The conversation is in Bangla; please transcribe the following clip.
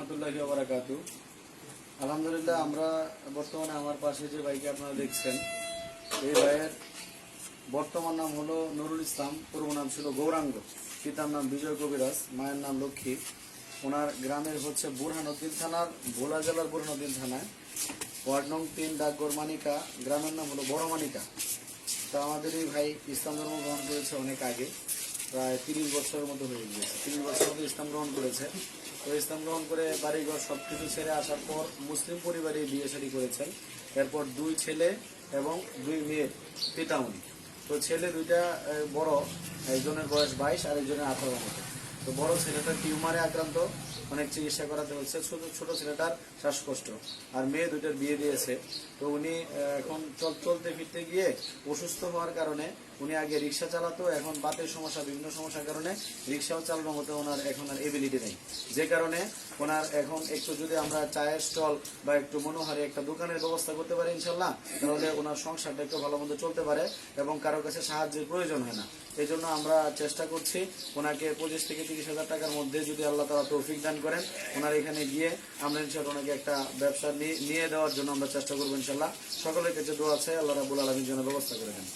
রহমতুল্লাহি ওয়া বারাকাতুহু। আলহামদুলিল্লাহ, আমরা বর্তমানে আমার পাশে যে ভাইকে আপনারা দেখছেন, এই ভাইয়ের বর্তমান নাম হলো নুরুল ইসলাম, পূর্ব নাম ছিল গৌরাঙ্গ, পিতার নাম বিজয় কবিরাজ, মায়ের নাম লক্ষ্মী। ওনার গ্রামের হচ্ছে বুরহানুদ্দিন থানার, ভোলা জেলার বুরহানুদ্দিন থানায়, ওয়ার্ড নং 3, ডাকঘর মানিকা, গ্রামের নাম হলো বড় মানিকা। তা আমাদের এই ভাই ইসলাম ধর্ম গ্রহণ করেছে অনেক আগে, প্রায় 30 বছরের মতো হয়ে গিয়েছে। 30 বছর মতো ইসলাম গ্রহণ করেছে। তো ইসলাম গ্রহণ করে বাড়িঘর সব কিছু ছেড়ে আসার পর মুসলিম পরিবারে বিয়ে শাদী করেছেন। এরপর 2 ছেলে এবং 2 মেয়ের পিতা উনি। তো ছেলে 2টা বড়, একজনের বয়স 22 আর একজনের 18 মতো। তো বড় ছেলেটা টিউমারে আক্রান্ত, অনেক চিকিৎসা করাতে হচ্ছে। ছোট ছেলেটার শ্বাসকষ্ট, আর মেয়ে 2টার বিয়ে দিয়েছে। তো উনি এখন চলতে ফিরতে গিয়ে অসুস্থ হওয়ার কারণে উনি আগে রিক্সা চালাতো, এখন বাতের সমস্যা, বিভিন্ন সমস্যার কারণে রিক্সাও চালানোর মতো ওনার এখন আর এবিলিটি নেই। যে কারণে ওনার এখন একটু যদি আমরা চায়ের স্টল বা একটু মনোহারি একটা দোকানের ব্যবস্থা করতে পারি ইনশাল্লাহ, তাহলে ওনার সংসারটা একটু ভালো মতো চলতে পারে এবং কারোর কাছে সাহায্যের প্রয়োজন হয় না। এই জন্য আমরা চেষ্টা করছি ওনাকে 25 থেকে 30 হাজার টাকার মধ্যে যদি আল্লাহ তাআলা তৌফিক দান করেন, ওনার এখানে গিয়ে আমরা ইনশাআল্লাহ ওনাকে একটা ব্যবসা নিয়ে দেওয়ার জন্য আমরা চেষ্টা করবো ইনশাল্লাহ। সকলের কাছে দোয়া আছে, আল্লাহ রাব্বুল আলামিন যেন ব্যবস্থা করে দেন।